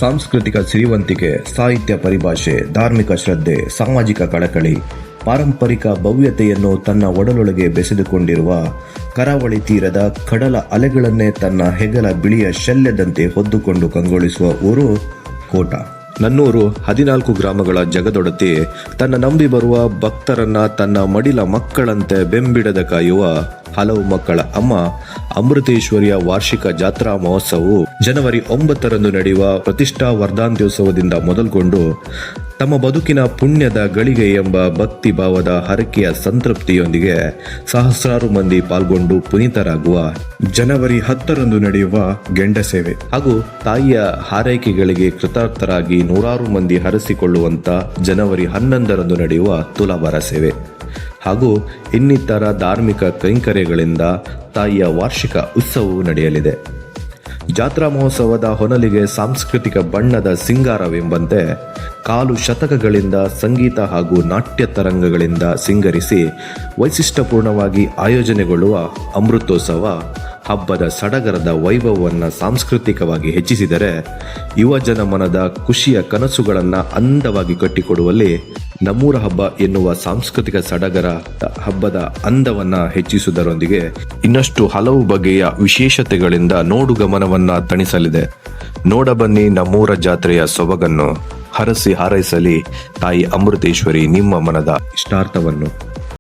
ಸಾಂಸ್ಕೃತಿಕ ಸಿರಿವಂತಿಕೆ, ಸಾಹಿತ್ಯ ಪರಿಭಾಷೆ, ಧಾರ್ಮಿಕ ಶ್ರದ್ಧೆ, ಸಾಮಾಜಿಕ ಕಳಕಳಿ, ಪಾರಂಪರಿಕ ಭವ್ಯತೆಯನ್ನು ತನ್ನ ಒಡಲೊಳಗೆ ಬೆಸೆದುಕೊಂಡಿರುವ ಕರಾವಳಿ ತೀರದ ಕಡಲ ಅಲೆಗಳನ್ನೇ ತನ್ನ ಹೆಗಲ ಬಿಳಿಯ ಶಲ್ಯದಂತೆ ಹೊದ್ದುಕೊಂಡು ಕಂಗೊಳಿಸುವ ಊರು ಕೋಟ. ನನ್ನೂರು 14 ಗ್ರಾಮಗಳ ಜಗದೊಡತಿ, ತನ್ನ ನಂಬಿ ಬರುವ ಭಕ್ತರನ್ನ ತನ್ನ ಮಡಿಲ ಮಕ್ಕಳಂತೆ ಬೆಂಬಿಡದ ಕಾಯುವ ಹಲವು ಮಕ್ಕಳ ಅಮ್ಮ ಅಮೃತೇಶ್ವರಿಯ ವಾರ್ಷಿಕ ಜಾತ್ರಾ ಮಹೋತ್ಸವವು ಜನವರಿ 9ರಂದು ನಡೆಯುವ ಪ್ರತಿಷ್ಠಾ ವರ್ಧಾಂತ್ಯೋತ್ಸವದಿಂದ ಮೊದಲುಗೊಂಡು ತಮ್ಮ ಬದುಕಿನ ಪುಣ್ಯದ ಗಳಿಗೆ ಎಂಬ ಭಕ್ತಿ ಭಾವದ ಹರಕೆಯ ಸಂತೃಪ್ತಿಯೊಂದಿಗೆ ಸಹಸ್ರಾರು ಮಂದಿ ಪಾಲ್ಗೊಂಡು ಪುನೀತರಾಗುವ ಜನವರಿ 10ರಂದು ನಡೆಯುವ ಗೆಂಡ ಸೇವೆ ಹಾಗೂ ತಾಯಿಯ ಹಾರೈಕೆಗಳಿಗೆ ಕೃತಾರ್ಥರಾಗಿ ನೂರಾರು ಮಂದಿ ಹರಸಿಕೊಳ್ಳುವಂತ ಜನವರಿ 11ರಂದು ನಡೆಯುವ ತುಲಾಭಾರ ಸೇವೆ ಹಾಗೂ ಇನ್ನಿತರ ಧಾರ್ಮಿಕ ಕೈಂಕರ್ಯಗಳಿಂದ ತಾಯಿಯ ವಾರ್ಷಿಕ ಉತ್ಸವವು ನಡೆಯಲಿದೆ. ಜಾತ್ರಾ ಮಹೋತ್ಸವದ ಹೊನಲಿಗೆ ಸಾಂಸ್ಕೃತಿಕ ಬಣ್ಣದ ಸಿಂಗಾರವೆಂಬಂತೆ ಕಾಲು ಶತಕಗಳಿಂದ ಸಂಗೀತ ಹಾಗೂ ನಾಟ್ಯ ತರಂಗಗಳಿಂದ ಸಿಂಗರಿಸಿ ವೈಶಿಷ್ಟ್ಯಪೂರ್ಣವಾಗಿ ಆಯೋಜನೆಗೊಳ್ಳುವ ಅಮೃತೋತ್ಸವ ಹಬ್ಬದ ಸಡಗರದ ವೈಭವವನ್ನು ಸಾಂಸ್ಕೃತಿಕವಾಗಿ ಹೆಚ್ಚಿಸಿದರೆ ಯುವ ಜನಮನದ ಖುಷಿಯ ಕನಸುಗಳನ್ನು ಅಂದವಾಗಿ ಕಟ್ಟಿಕೊಡುವಲ್ಲಿ ನಮ್ಮೂರ ಹಬ್ಬ ಎನ್ನುವ ಸಾಂಸ್ಕೃತಿಕ ಸಡಗರ ಹಬ್ಬದ ಅಂದವನ್ನು ಹೆಚ್ಚಿಸುವುದರೊಂದಿಗೆ ಇನ್ನಷ್ಟು ಹಲವು ಬಗೆಯ ವಿಶೇಷತೆಗಳಿಂದ ನೋಡುಗಮನವನ್ನ ತಣಿಸಲಿದೆ. ನೋಡಬನ್ನಿ ನಮ್ಮೂರ ಜಾತ್ರೆಯ ಸೊಬಗನ್ನು. ಹರಸಿ ಹಾರೈಸಲಿ ತಾಯಿ ಅಮೃತೇಶ್ವರಿ ನಿಮ್ಮ ಮನದ ಇಷ್ಟಾರ್ಥವನ್ನು.